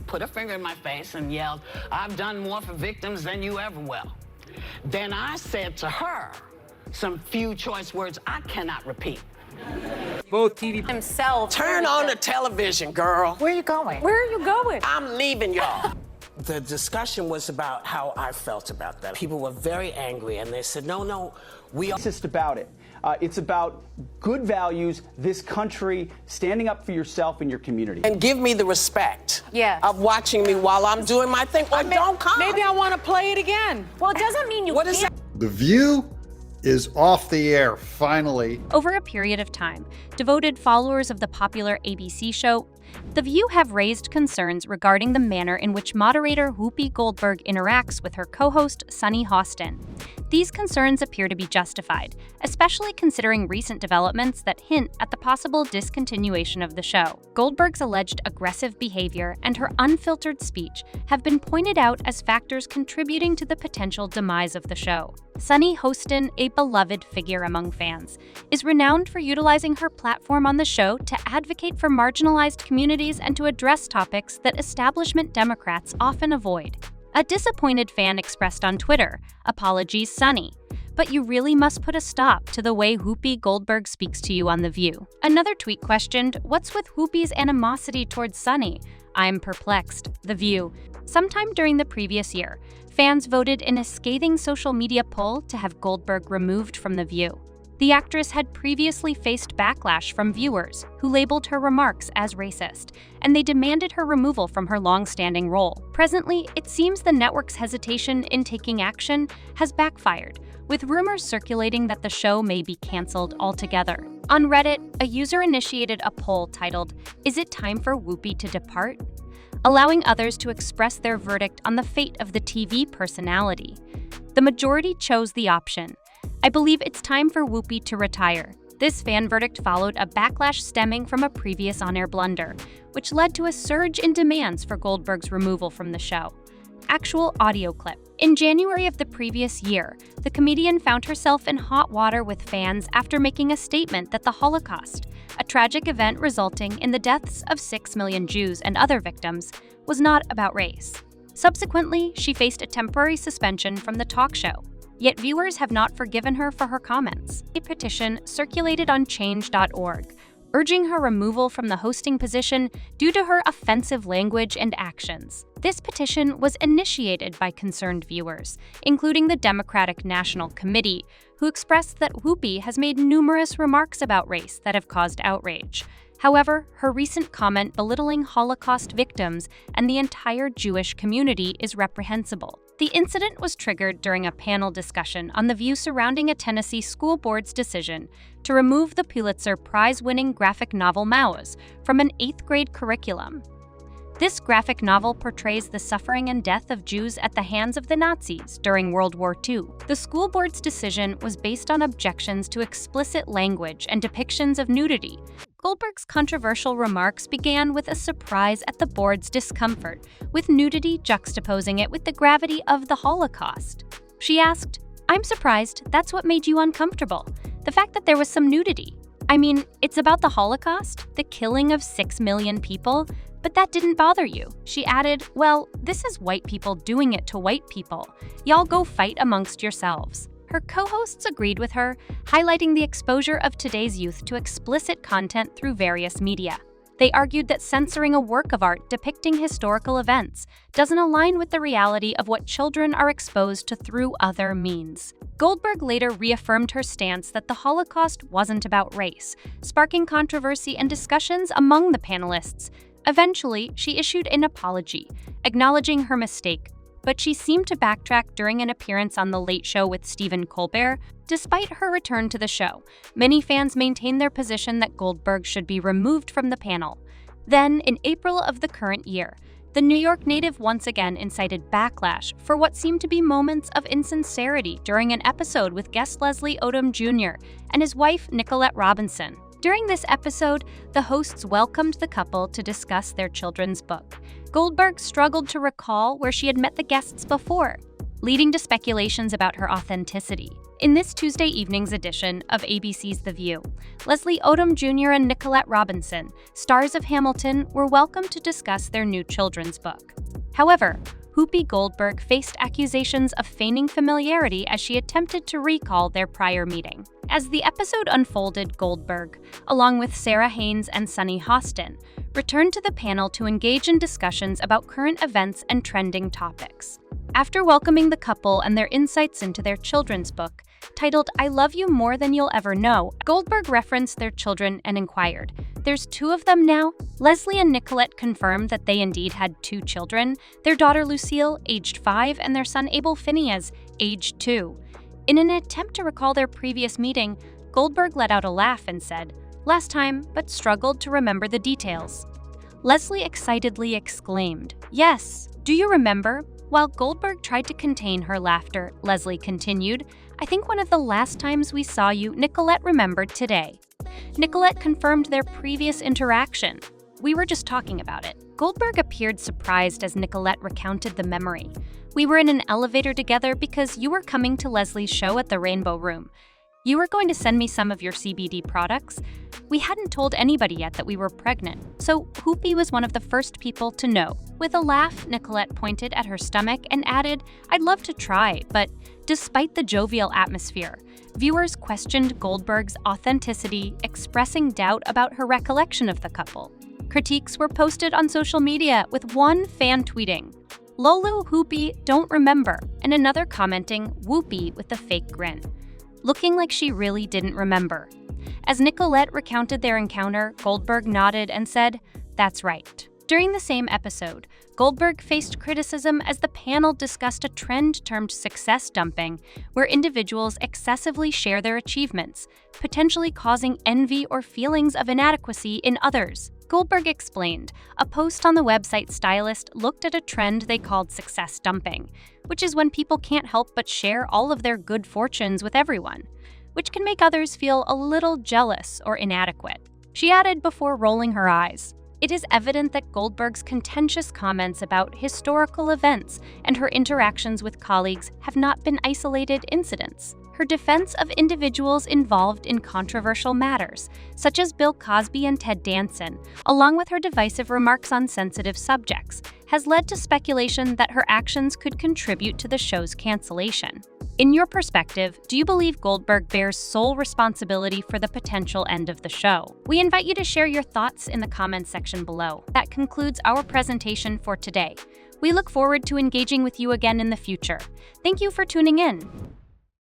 put a finger in my face and yelled, "I've done more for victims than you ever will." Then I said to her some few choice words I cannot repeat. Both TV himself. Turn on the television, girl. Where are you going? Where are you going? I'm leaving y'all. The discussion was about how I felt about that. People were very angry, and they said, no, we are just about it. It's about good values, this country, standing up for yourself and your community. And give me the respect of watching me while I'm doing my thing, or don't come. Maybe I want to play it again. Well, it doesn't mean you What is that? The View is off the air, finally. Over a period of time, devoted followers of the popular ABC show The View have raised concerns regarding the manner in which moderator Whoopi Goldberg interacts with her co-host Sunny Hostin. These concerns appear to be justified, especially considering recent developments that hint at the possible discontinuation of the show. Goldberg's alleged aggressive behavior and her unfiltered speech have been pointed out as factors contributing to the potential demise of the show. Sunny Hostin, a beloved figure among fans, is renowned for utilizing her platform on the show to advocate for marginalized communities and to address topics that establishment Democrats often avoid. A disappointed fan expressed on Twitter, "Apologies, Sunny, but you really must put a stop to the way Whoopi Goldberg speaks to you on The View." Another tweet questioned, "What's with Whoopi's animosity towards Sunny? I'm perplexed." The View. Sometime during the previous year, fans voted in a scathing social media poll to have Goldberg removed from The View. The actress had previously faced backlash from viewers who labeled her remarks as racist, and they demanded her removal from her long-standing role. Presently, it seems the network's hesitation in taking action has backfired, with rumors circulating that the show may be canceled altogether. On Reddit, a user initiated a poll titled, "Is it time for Whoopi to depart?" allowing others to express their verdict on the fate of the TV personality. The majority chose the option, "I believe it's time for Whoopi to retire." This fan verdict followed a backlash stemming from a previous on-air blunder, which led to a surge in demands for Goldberg's removal from the show. Actual audio clip. In January of the previous year, the comedian found herself in hot water with fans after making a statement that the Holocaust, a tragic event resulting in the deaths of 6 million Jews and other victims, was not about race. Subsequently, she faced a temporary suspension from the talk show. Yet viewers have not forgiven her for her comments. A petition circulated on change.org, urging her removal from the hosting position due to her offensive language and actions. This petition was initiated by concerned viewers, including the Democratic National Committee, who expressed that Whoopi has made numerous remarks about race that have caused outrage. However, her recent comment belittling Holocaust victims and the entire Jewish community is reprehensible. The incident was triggered during a panel discussion on the view surrounding a Tennessee school board's decision to remove the Pulitzer Prize-winning graphic novel Maus from an 8th grade curriculum. This graphic novel portrays the suffering and death of Jews at the hands of the Nazis during World War II. The school board's decision was based on objections to explicit language and depictions of nudity. Goldberg's controversial remarks began with a surprise at the board's discomfort, with nudity juxtaposing it with the gravity of the Holocaust. She asked, "I'm surprised that's what made you uncomfortable, the fact that there was some nudity. I mean, it's about the Holocaust, the killing of 6 million people, but that didn't bother you." She added, "Well, this is white people doing it to white people. Y'all go fight amongst yourselves." Her co-hosts agreed with her, highlighting the exposure of today's youth to explicit content through various media. They argued that censoring a work of art depicting historical events doesn't align with the reality of what children are exposed to through other means. Goldberg later reaffirmed her stance that the Holocaust wasn't about race, sparking controversy and discussions among the panelists. Eventually, she issued an apology, acknowledging her mistake, but she seemed to backtrack during an appearance on The Late Show with Stephen Colbert. Despite her return to the show, many fans maintained their position that Goldberg should be removed from the panel. Then, in April of the current year, the New York native once again incited backlash for what seemed to be moments of insincerity during an episode with guest Leslie Odom Jr. and his wife Nicolette Robinson. During this episode, the hosts welcomed the couple to discuss their children's book. Goldberg struggled to recall where she had met the guests before. leading to speculations about her authenticity. In this Tuesday evening's edition of ABC's The View, Leslie Odom Jr. and Nicolette Robinson, stars of Hamilton, were welcome to discuss their new children's book. However, Whoopi Goldberg faced accusations of feigning familiarity as she attempted to recall their prior meeting. As the episode unfolded, Goldberg, along with Sarah Haynes and Sunny Hostin, returned to the panel to engage in discussions about current events and trending topics. After welcoming the couple and their insights into their children's book, titled I Love You More Than You'll Ever Know, Goldberg referenced their children and inquired, "There's 2 of them now?" Leslie and Nicolette confirmed that they indeed had 2 children, their daughter Lucille, aged 5, and their son Abel Phineas, aged 2. In an attempt to recall their previous meeting, Goldberg let out a laugh and said, "Last time, but struggled to remember the details." Leslie excitedly exclaimed, "Yes, do you remember?" While Goldberg tried to contain her laughter, Leslie continued, "I think one of the last times we saw you, Nicolette remembered today." Nicolette confirmed their previous interaction. "We were just talking about it." Goldberg appeared surprised as Nicolette recounted the memory. "We were in an elevator together because you were coming to Leslie's show at the Rainbow Room. You were going to send me some of your CBD products. We hadn't told anybody yet that we were pregnant, so Whoopi was one of the first people to know." With a laugh, Nicolette pointed at her stomach and added, "I'd love to try, but..." Despite the jovial atmosphere, viewers questioned Goldberg's authenticity, expressing doubt about her recollection of the couple. Critiques were posted on social media, with one fan tweeting, "Lolo Whoopi, don't remember," and another commenting, "Whoopi," with a fake grin, looking like she really didn't remember. As Nicolette recounted their encounter, Goldberg nodded and said, "That's right." During the same episode, Goldberg faced criticism as the panel discussed a trend termed success dumping, where individuals excessively share their achievements, potentially causing envy or feelings of inadequacy in others. Goldberg explained, a post on the website Stylist looked at a trend they called success dumping, which is when people can't help but share all of their good fortunes with everyone, which can make others feel a little jealous or inadequate. She added before rolling her eyes, "It is evident that Goldberg's contentious comments about historical events and her interactions with colleagues have not been isolated incidents. Her defense of individuals involved in controversial matters, such as Bill Cosby and Ted Danson, along with her divisive remarks on sensitive subjects, has led to speculation that her actions could contribute to the show's cancellation." In your perspective, do you believe Goldberg bears sole responsibility for the potential end of the show? We invite you to share your thoughts in the comments section below. That concludes our presentation for today. We look forward to engaging with you again in the future. Thank you for tuning in.